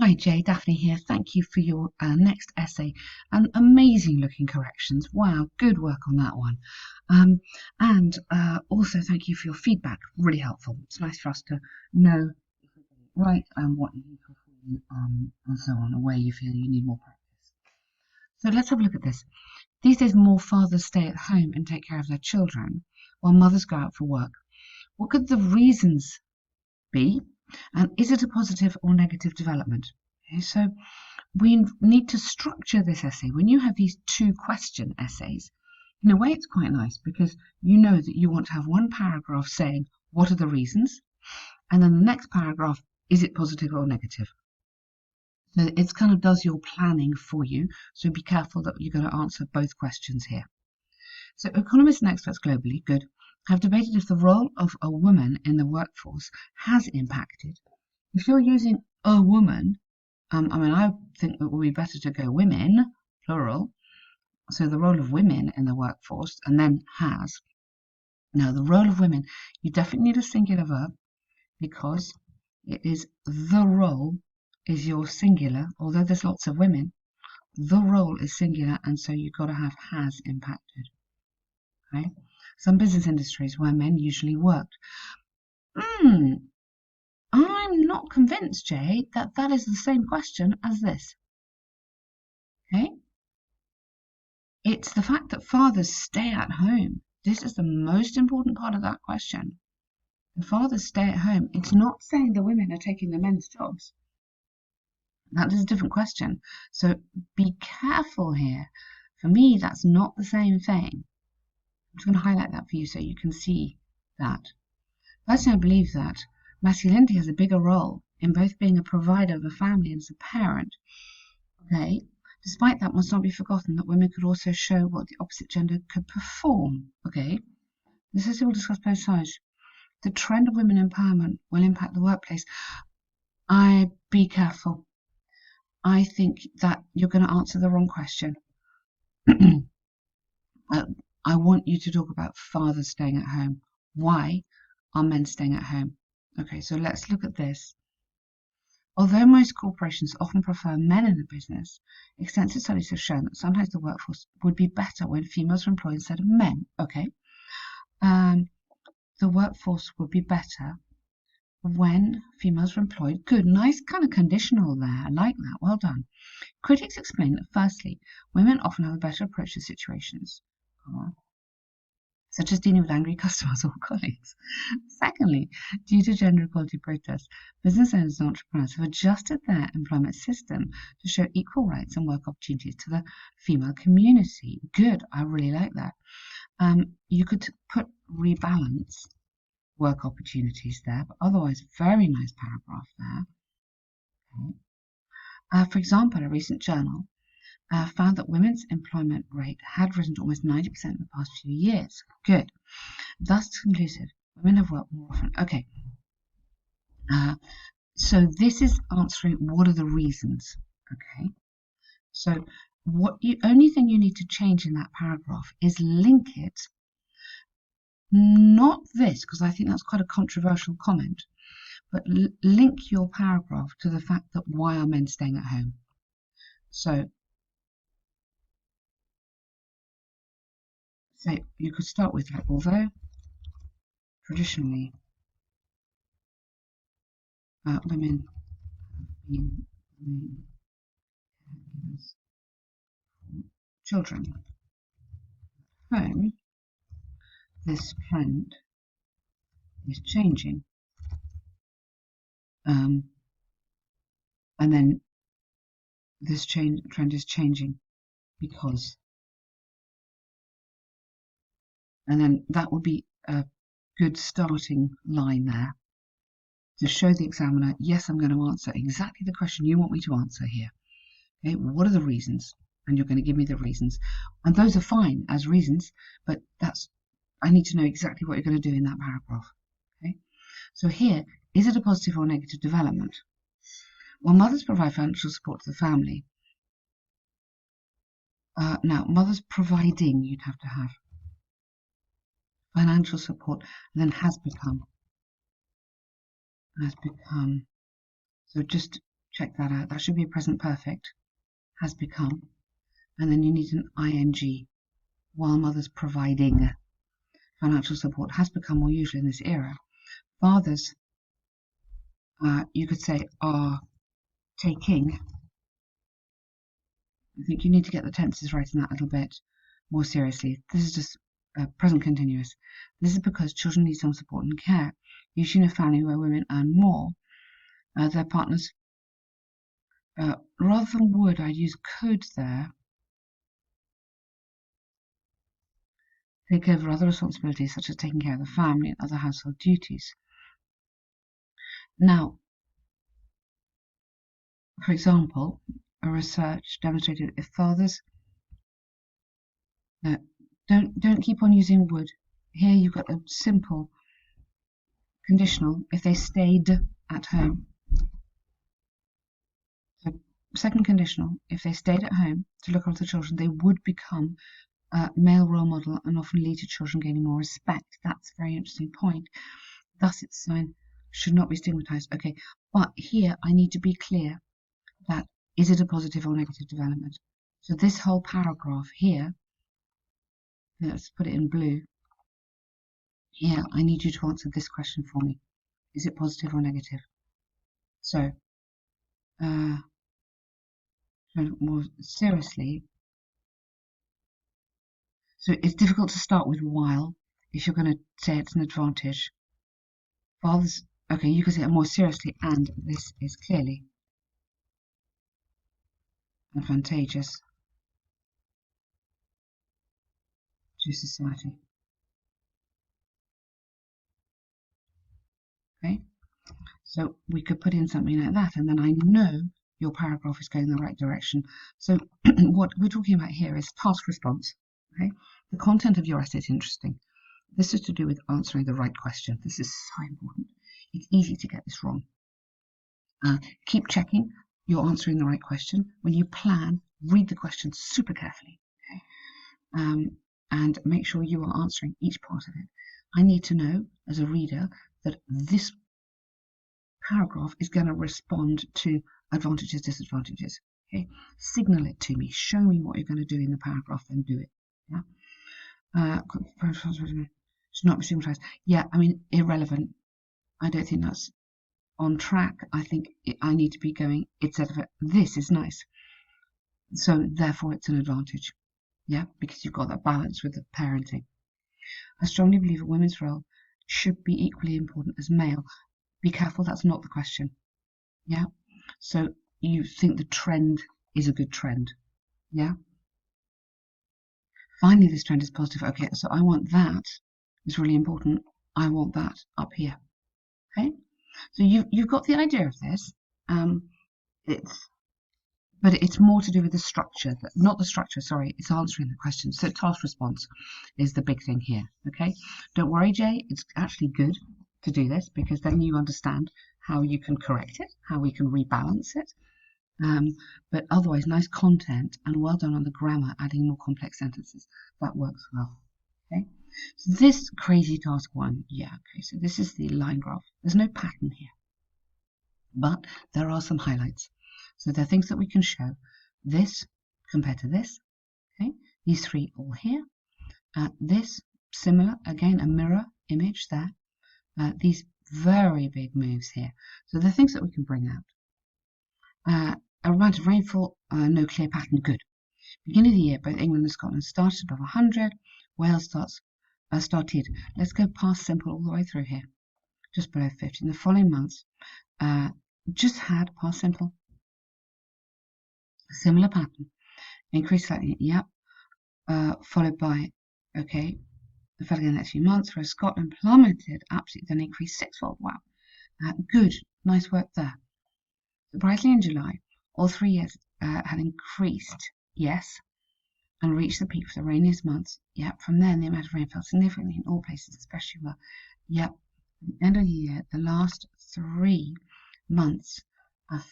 Hi Jay, Daphne here. Thank you for your next essay and amazing looking corrections. Wow, good work on that one. And also thank you for your feedback. Really helpful. It's nice for us to know if we're getting it right and what you need to improve and so on, and where you feel you need more practice. So let's have a look at this. These days, more fathers stay at home and take care of their children while mothers go out for work. What could the reasons be? And is it a positive or negative development? Okay, so we need to structure this essay. When you have these two question essays, in a way it's quite nice because you know that you want to have one paragraph saying what are the reasons, and then the next paragraph, is it positive or negative? So it kind of does your planning for you, so be careful that you're going to answer both questions here. So economists and experts globally, good, have debated if the role of a woman in the workforce has impacted. If you're using a woman, I think it would be better to go women, plural. So the role of women in the workforce, and then has. Now, the role of women, you definitely need a singular verb because it is the role is your singular, although there's lots of women. The role is singular, and so you've got to have has impacted. Okay? Some business industries where men usually worked. I'm not convinced, Jay, that that is the same question as this. Okay? It's the fact that fathers stay at home. This is the most important part of that question. The fathers stay at home. It's not saying the women are taking the men's jobs. That is a different question. So be careful here. For me, that's not the same thing. I'm just going to highlight that for you so you can see that. Personally, I believe that masculinity has a bigger role in both being a provider of a family and as a parent. Okay? Despite that, must not be forgotten that women could also show what the opposite gender could perform. Okay? This is will discuss both sides. The trend of women empowerment will impact the workplace. Be careful. I think that you're going to answer the wrong question. I want you to talk about fathers staying at home. Why are men staying at home? Okay, so let's look at this. Although most corporations often prefer men in the business, extensive studies have shown that sometimes the workforce would be better when females were employed instead of men. Okay. The workforce would be better when females were employed. Good, nice kind of conditional there. I like that. Well done. Critics explain that firstly, women often have a better approach to situations, such as dealing with angry customers or colleagues. Secondly, due to gender equality protests, business owners and entrepreneurs have adjusted their employment system to show equal rights and work opportunities to the female community. Good, I really like that. You could put rebalance work opportunities there, but otherwise, very nice paragraph there. Okay. For example, a recent journal found that women's employment rate had risen to almost 90% in the past few years. Good. Thus conclusive. Women have worked more often. Okay. So this is answering what are the reasons. Okay. So only thing you need to change in that paragraph is link it, not this, because I think that's quite a controversial comment, but link your paragraph to the fact that why are men staying at home? So you could start with like, although traditionally women have been main caregivers for children at home, this trend is changing. And then this trend is changing because, and then that would be a good starting line there to show the examiner, yes, I'm going to answer exactly the question you want me to answer here. Okay, what are the reasons? And you're going to give me the reasons. And those are fine as reasons, but I need to know exactly what you're going to do in that paragraph. Okay, so here, is it a positive or negative development? Well, mothers provide financial support to the family. Now, mothers providing, you'd have to have financial support, and then has become. So just Check that out. That should be present perfect. Has become. And then you need an ing. While mother's providing financial support has become more usual in this era. Fathers, you could say, are taking. I think you need to get the tenses right in that a little bit more seriously. This is just present continuous. This is because children need some support and care. Usually in a family where women earn more, their partners, rather than would, I'd use could there, take over other responsibilities such as taking care of the family and other household duties. Now, for example, a research demonstrated if fathers don't keep on using would. Here you've got a simple conditional if they stayed at home. So second conditional, if they stayed at home to look after the children, they would become a male role model and often lead to children gaining more respect. That's a very interesting point. Thus, its sign should not be stigmatized. Okay, but here I need to be clear that is it a positive or negative development? So this whole paragraph here, let's put it in blue. Here, I need you to answer this question for me. Is it positive or negative? So, more seriously, so it's difficult to start with while if you're going to say it's an advantage. Fathers, okay, you can say it more seriously, and this is clearly advantageous to society. Okay, so we could put in something like that, and then I know your paragraph is going in the right direction. So what we're talking about here is task response. Okay, the content of your essay is interesting. This is to do with answering the right question. This is so important. It's easy to get this wrong. Keep checking you're answering the right question. When you plan, read the question super carefully. Okay? And make sure you are answering each part of it. I need to know, as a reader, that this paragraph is going to respond to advantages, disadvantages. Okay? Signal it to me. Show me what you're going to do in the paragraph and do it. Yeah? Should not be stigmatized. Yeah, I mean, irrelevant. I don't think that's on track. I think I need to be going, instead of this is nice. So therefore it's an advantage. Yeah, because you've got that balance with the parenting. I strongly believe a woman's role should be equally important as male. Be careful, that's not the question. Yeah, so you think the trend is a good trend. Yeah. Finally, this trend is positive. Okay, so I want that. It's really important. I want that up here. Okay, so you've got the idea of this. But it's more to do with the structure, not the structure, sorry, it's answering the question. So task response is the big thing here, okay? Don't worry, Jay, it's actually good to do this because then you understand how you can correct it, how we can rebalance it. But otherwise, nice content and well done on the grammar, adding more complex sentences. That works well, okay? So this crazy task one, yeah, okay, so this is the line graph. There's no pattern here, but there are some highlights. So there are things that we can show. This compared to this, okay? These three all here. This, similar, again, a mirror image there. These very big moves here. So the things that we can bring out. Amount of rainfall, no clear pattern, good. Beginning of the year, both England and Scotland started above 100. Wales started. Let's go past simple all the way through here. Just below 50. In the following months, just had past simple. Similar pattern. Increase slightly, yep. Followed by, okay, the following the next few months, whereas Scotland plummeted, absolutely, then increased sixfold. Wow. Good. Nice work there. Surprisingly, in July, all 3 years had increased, yes, and reached the peak for the rainiest months. Yep. From then, the amount of rain fell significantly in all places, especially well. Yep. At the end of the year, the last 3 months are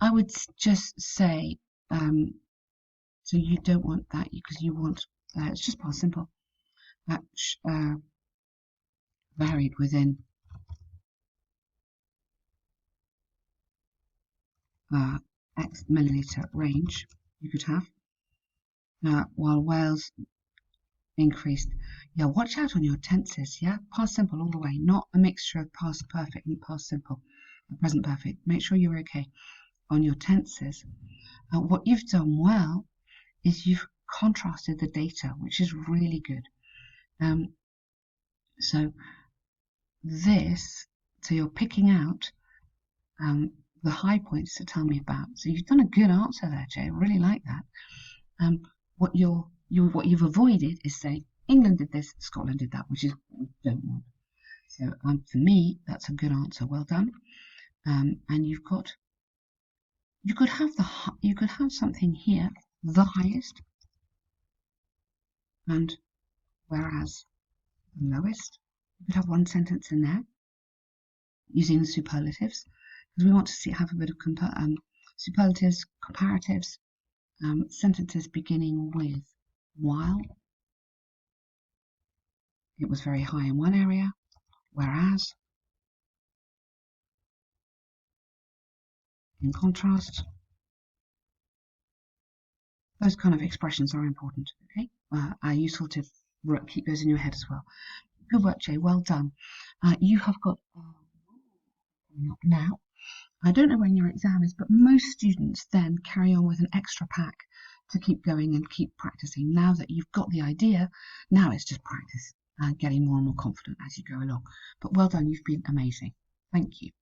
I would just say, so you don't want that because you want, it's just past simple, that varied within X milliliter range you could have, while Wales increased. Yeah, watch out on your tenses. Yeah, past simple all the way, not a mixture of past perfect and past simple and present perfect. Make sure you're okay on your tenses. What you've done well is you've contrasted the data, which is really good. So you're picking out the high points to tell me about. So you've done a good answer there, Jay. I really like that. What you've avoided is saying England did this, Scotland did that, which is what we don't want. So for me, that's a good answer. Well done. And you could have something here, the highest, and whereas the lowest. You could have one sentence in there using the superlatives, because we want to have a bit of superlatives, comparatives, sentences beginning with while it was very high in one area, whereas, in contrast. Those kind of expressions are important, okay? Are useful to keep those in your head as well. Good work, Jay. Well done. You have got coming up now. I don't know when your exam is, but most students then carry on with an extra pack to keep going and keep practicing. Now that you've got the idea, now it's just practice and getting more and more confident as you go along. But well done, you've been amazing. Thank you.